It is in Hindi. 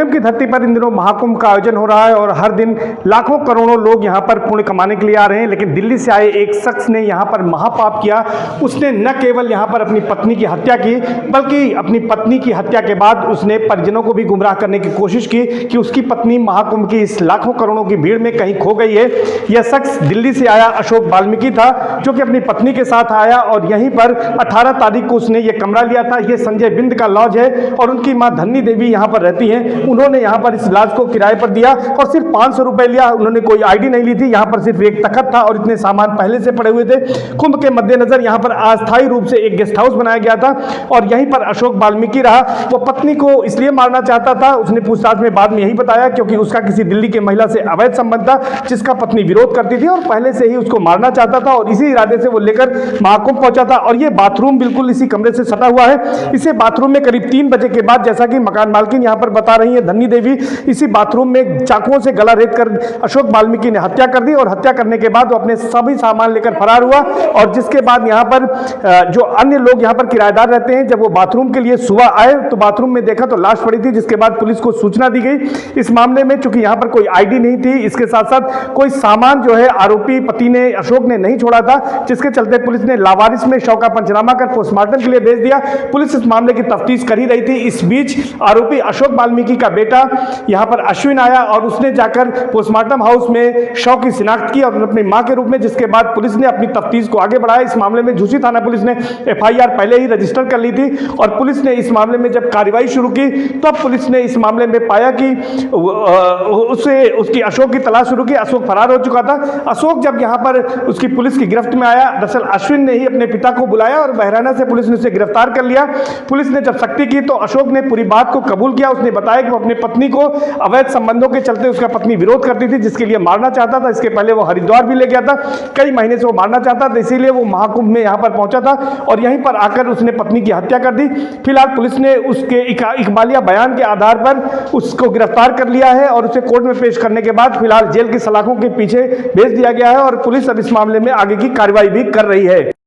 संगम की धरती पर इन दिनों महाकुंभ का आयोजन हो रहा है और हर दिन लाखों करोड़ों लोग यहां पर पुण्य कमाने के लिए आ रहे हैं। लेकिन दिल्ली से आए एक शख्स ने यहां पर महापाप किया। उसने न केवल यहां पर अपनी पत्नी की हत्या की, बल्कि अपनी पत्नी की हत्या के बाद उसने परिजनों को भी गुमराह करने की कोशिश की कि उसकी पत्नी महाकुंभ की इस लाखों करोड़ों की भीड़ में कहीं खो गई है। यह शख्स दिल्ली से आया अशोक वाल्मीकि था, जो कि अपनी पत्नी के साथ आया और यहीं पर 18 तारीख को उसने ये कमरा लिया था। ये संजय बिंद का लॉज है और उनकी मां धन्नी देवी यहां पर रहती हैं। उन्होंने यहां पर इस लॉज को किराए पर दिया और सिर्फ 500 रुपए लिया। उन्होंने कोई आईडी नहीं ली थी। यहां पर सिर्फ एक तखत था और इतने सामान पहले से पड़े हुए थे। कुंभ के मद्देनजर यहां पर अस्थायी रूप से एक गेस्ट हाउस बनाया गया था और यहीं पर अशोक वाल्मीकि रहा। वो पत्नी को इसलिए मारना चाहता था, उसने पूछताछ में बाद में यही बताया, क्योंकि उसका किसी दिल्ली के महिला से अवैध संबंध था जिसका पत्नी विरोध करती थी और पहले से ही उसको मारना चाहता था और इसी इरादे से वो लेकर महाकुंभ पहुंचा था। और ये बाथरूम बिल्कुल इसी कमरे से सटा हुआ है। इसे बाथरूम में करीब 3 बजे के बाद, जैसा कि मकान मालकिन यहां पर बता रही है धन्नी देवी, इसी बाथरूम में चाकुओं से गला रेत कर अशोक वाल्मीकि ने हत्या कर दी और हत्या करने के बाद वो अपने सभी सामान लेकर फरार हुआ। और जिसके बाद यहां पर जो अन्य लोग यहां पर किराएदार रहते हैं, जब वो बाथरूम के लिए सुबह आए तो बाथरूम में देखा तो लाश पड़ी थी, जिसके बाद पुलिस को सूचना दी गई। इस मामले में चूंकि यहां पर कोई आईडी नहीं थी, इसके साथ साथ कोई सामान जो है आरोपी पति ने, अशोक ने नहीं छोड़ा था, जिसके चलते पुलिस ने लावारिस में शव का पंचनामा कर पोस्टमार्टम के लिए भेज दिया। पुलिस इस मामले की तफ्तीश कर ही रही थी। इस बीच आरोपी अशोक वाल्मीकि का बेटा यहां पर अश्विन आया और उसने जाकर पोस्टमार्टम हाउस में शव की शिनाख्त की और अपनी मां के रूप में, जिसके बाद पुलिस ने अपनी तफ्तीश को आगे बढ़ाया। इस मामले में झूसी थाना पुलिस ने एफआईआर पहले ही रजिस्टर कर ली थी और पुलिस ने इस मामले में जब कार्रवाई शुरू की तब पुलिस ने इस मामले में पाया कि उसकी अशोक की तलाश शुरू की। अशोक फरार हो चुका था। अशोक जब यहां पर उसकी पुलिस की गिरफ्त में आया, दरअसल अश्विन ने ही अपने पिता को बुलाया और बहराना से पुलिस ने उसे गिरफ्तार कर लिया। पुलिस ने जब सख्ती की तो अशोक ने पूरी बात को कबूल किया। उसने बताया कि वो अपनी पत्नी को अवैध संबंधों के चलते, उसका पत्नी विरोध करती थी, जिसके लिए मारना चाहता था। इसके पहले वो हरिद्वार भी ले गया था, कई महीने से वो मारना चाहता था, इसीलिए वो महाकुंभ में यहां पर पहुंचा था और यहीं पर आकर उसने पत्नी की हत्या कर दी। फिलहाल पुलिस ने उसके इकबालिया बयान के आधार पर उसको गिरफ्तार कर लिया है और उसे कोर्ट में पेश करने के बाद फिलहाल जेल की सलाखों के पीछे भेज दिया गया है और पुलिस अब इस मामले में आगे की कार्रवाई भी कर रही है।